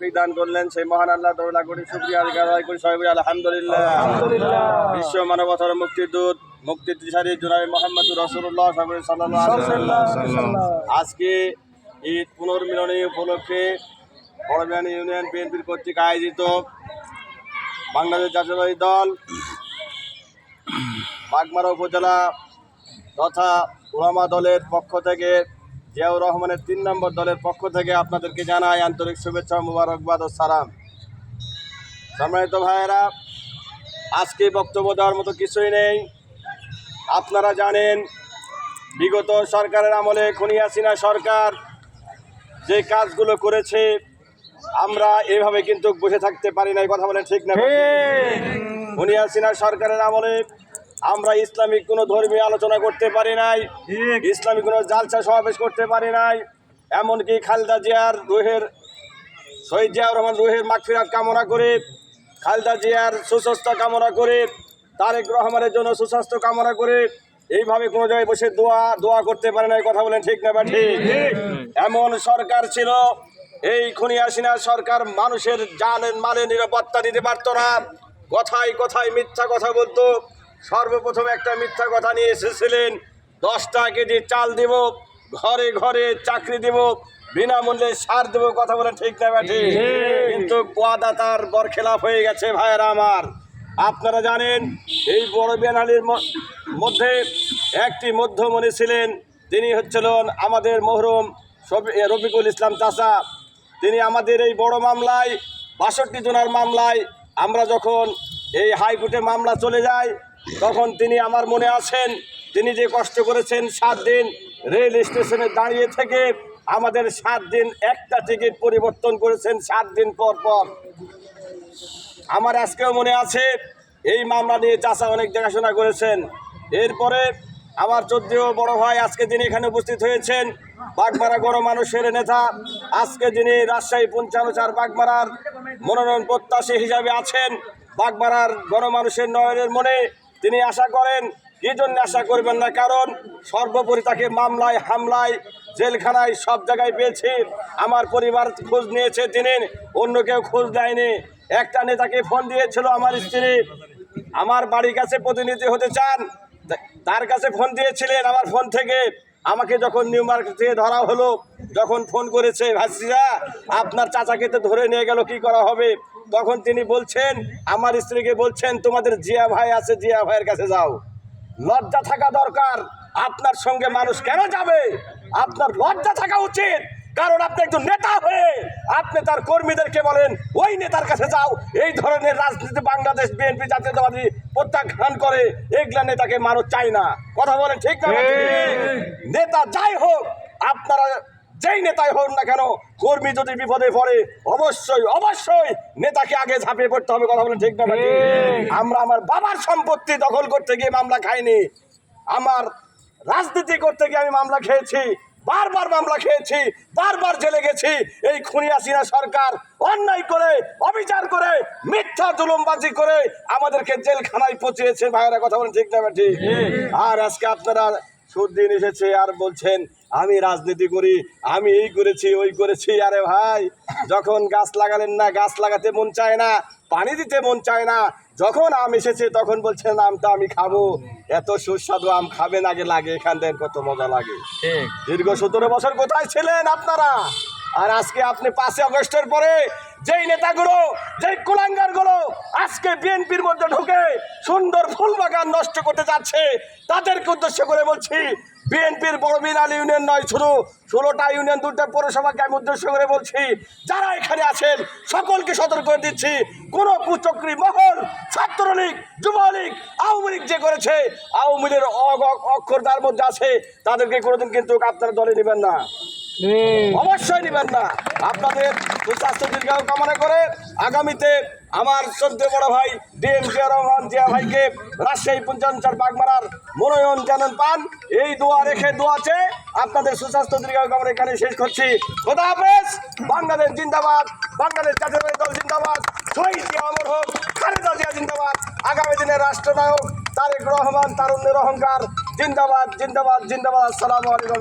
দান করলেন সেই মহান আল্লাহ তাআলা কোটি শুকরিয়া আদায় করি সবাই বলি আলহামদুলিল্লাহ। বিশ্ব মানবতার মুক্তিদূত মুক্তির দিশারি জনাবে মুহাম্মদুর রাসূলুল্লাহ সাল্লাল্লাহু আলাইহি ওয়াসাল্লাম আজকে ঈদ পুনর্মিলনী উপলক্ষে বড়বিয়ানী ইউনিয়ন বিএনপির কর্তৃক আয়োজিত বাংলাদেশ জাতীয়তাবাদী দল বাগমারা উপজেলা তথা উলামা দলের পক্ষ থেকে জিয়াউর রহমানের ৩ নম্বর দলের পক্ষ থেকে আপনাদেরকে জানাই আন্তরিক শুভেচ্ছা মুবারকবাদ ও সালাম। সম্মানিত ভাইয়েরা, আজকে বক্তব্য দেওয়ার মতো কিছুই নেই। আপনারা জানেন বিগত সরকারের আমলে খুনি হাসিনা সরকার যে কাজগুলো করেছে আমরা এভাবে কিন্তু বসে থাকতে পারি না। কথা বলেন ঠিক না? খুনি হাসিনা সরকারের আমলে আমরা ইসলামিক কোনো ধর্মীয় আলোচনা করতে পারি নাই, ইসলামিক কোনো জালসা সমাবেশ করতে পারি নাই। এমনকি খালেদা জিয়ার রুহের শহীদ জিয়াউর রহমান রুহের মাগফিরাত কামনা করে, খালেদা জিয়ার সুস্বাস্থ্য কামনা করে, তারেক রহমানের জন্য সুস্বাস্থ্য কামনা করে এইভাবে কোনো জায়গায় বসে দোয়া করতে পারে নাই। কথা বলেন ঠিক না বা ঠিক? এমন সরকার ছিল এই খুনি হাসিনা সরকার, মানুষের জানের মালের নিরাপত্তা দিতে পারতো না। কথায় কথায় মিথ্যা কথা বলতো। সর্বপ্রথম একটা মিথ্যা কথা নিয়ে এসেছিলেন, 10 কেজি চাল দেব, ঘরে ঘরে চাকরি দেব, বিনামূল্যে সার দেব। কথা বলেন ঠিক না ব্যাঠি? কিন্তু ওয়াদা তার বরখেলাপ হয়ে গেছে। ভাইয়েরা আমার, আপনারা জানেন এই বড়বিয়ানীর মধ্যে একটি মধ্যমণি ছিলেন, তিনি হচ্ছিলেন আমাদের মহরুম রফিকুল ইসলাম চাচা। তিনি আমাদের এই বড় মামলায় 62 জনের মামলায় আমরা যখন এই হাইকোর্টে মামলা চলে যায় তখন তিনি আমার মনে আছেন, তিনি যে কষ্ট করেছেন 7 দিন রেল স্টেশনে দাঁড়িয়ে থেকে আমাদের 7 দিন একটা টিকিট পরিবর্তন করেছেন 7 দিন পর পর। আমার আজকেও মনে আছে এই মামলা নিয়ে চাচা অনেক দেখাশোনা করেছেন। এরপরে আমার 14 বড় ভাই আজকে যিনি এখানে উপস্থিত হয়েছেন, বাগমারা গণমানুষের নেতা, আজকে যিনি রাজশাহী 55 বাগমারার মনোনয়ন প্রত্যাশী হিসাবে আছেন, বাগমারার গণমানুষের নয়নের মনে তিনি আশা করেন। কি জন্য আশা করবেন না? কারণ সর্বোপরি তাকে মামলায় হামলায় জেলখানায় সব জায়গায় পেয়েছি। আমার পরিবার খোঁজ নিয়েছে, তিনি অন্য কেউ খোঁজ দেয়নি। একটা নেতাকে ফোন দিয়েছিল আমার স্ত্রী, আমার বাড়ির কাছে প্রতিনিধি হতে চান, তার কাছে ফোন দিয়েছিলেন। আমার ফোন থেকে আমাকে যখন নিউ মার্কেট থেকে ধরা হলো, যখন ফোন করেছে, ভাসিরা আপনার চাচাকে তো ধরে নিয়ে গেল, কি করা হবে? তখন তিনি বলছেন, আমার স্ত্রীকে বলছেন, তোমাদের জিয়া ভাই আছে, জিয়া ভাইয়ের কাছে যাও। লজ্জা থাকা দরকার। আপনার সঙ্গে মানুষ কেন যাবে? আপনার লজ্জা থাকা উচিত। কারণ আপনি একজন নেতা হয়ে আপনি তার কর্মীদেরকে বলেন ওই নেতার কাছে যাও। এই ধরনের রাজনীতি বাংলাদেশ বিএনপি জাতীয়তাবাদী প্রত্যাখ্যান করে। এগুলা নেতাকে মানুষ চায় না। কথা বলেন ঠিক না? নেতা যাই হোক, আপনারা যেই নেতাই হোক না কেন, কর্মী যদি বিপদে পড়ে অবশ্যই অবশ্যই নেতাকে আগে ঝাঁপিয়ে পড়তে হবে। কথা বলেন ঠিক না? আমরা আমার বাবার সম্পত্তি দখল করতে গিয়ে মামলা খাইনি। আমার রাজনীতি করতে গিয়ে আমি মামলা খেয়েছি, বারবার মামলা খেয়েছি, বারবার জেলে গেছি। এই খুনি হাসিনা সরকার অন্যায় করে, অবিচার করে, মিথ্যা জুলুমবাজি করে আমাদেরকে জেলখানায় পচিয়েছে। ভাইয়েরা কথা বলেন ঠিক না ঠিক? আর আজকে আপনারা সুদিন এসেছে আর বলছেন আমি রাজনীতি করি, আমি এই করেছি ওই করেছি। আরে ভাই, যখন গাছ লাগালেন না, গাছ লাগাতে মন চায় না, পানি দিতে মন চায় না। যখন আম এসেছে তখন বলছেন আমটা আমি খাবো। এত সুস্বাদু আম খাবেন, আগে লাগে এখান থেকে কত মজা লাগে। দীর্ঘ 17 বছর কোথায় ছিলেন আপনারা? আর আজকে আপনি 5 আগস্টের পরে যেই নেতাগুলো, যেই কুলাঙ্গারগুলো আজকে বিএনপির মধ্যে ঢুকে সুন্দর ফুল বাগান নষ্ট করতে যাচ্ছে, তাদেরকে উদ্দেশ্য করে বলছি, বিএনপির বড়বিয়ানী ইউনিয়ন নয়, শুধু 16টা ইউনিয়ন, 2টা পৌরসভাকে আমি উদ্দেশ্য করে বলছি, যারা এখানে আছেন সকলকে সতর্ক করে দিচ্ছি, কোনো কুচক্রী মহল, ছাত্রলীগ, যুবলীগ, আওয়ামী লীগ যে করেছে, আওয়ামী লীগের অক্ষরতার মধ্যে আছে, তাদেরকে কোনোদিন কিন্তু আপনারা দলে নেবেন না, অবশ্যই নেবেন না। আপনাদের সুস্বাস্থ্য দীর্ঘায়ু কামনা করে আগামীতে আমার 14 বড় ভাই ডিএম জিয়া রহমান জিয়া ভাইকে রাজশাহী 55 বাগমারার মনোনয়ন জানান পান, এই দোয়া রেখে দোয়াতে আপনাদের সুস্বাস্থ্য দীর্ঘায়ু কামনা এখানে শেষ করছি। খোদা হাফেজ। বাংলাদেশ জিন্দাবাদ, বাংলাদেশ জাতীয়তাবাদী দল জিন্দাবাদ, শহীদ জিয়া অমর হোক, খালেদা জিয়া জিন্দাবাদ, আগামী দিনের রাষ্ট্রনায়ক তারেক রহমান, তারুণ্যের অহংকার জিন্দাবাদ জিন্দাবাদ জিন্দাবাদ। আসসালামু আলাইকুম।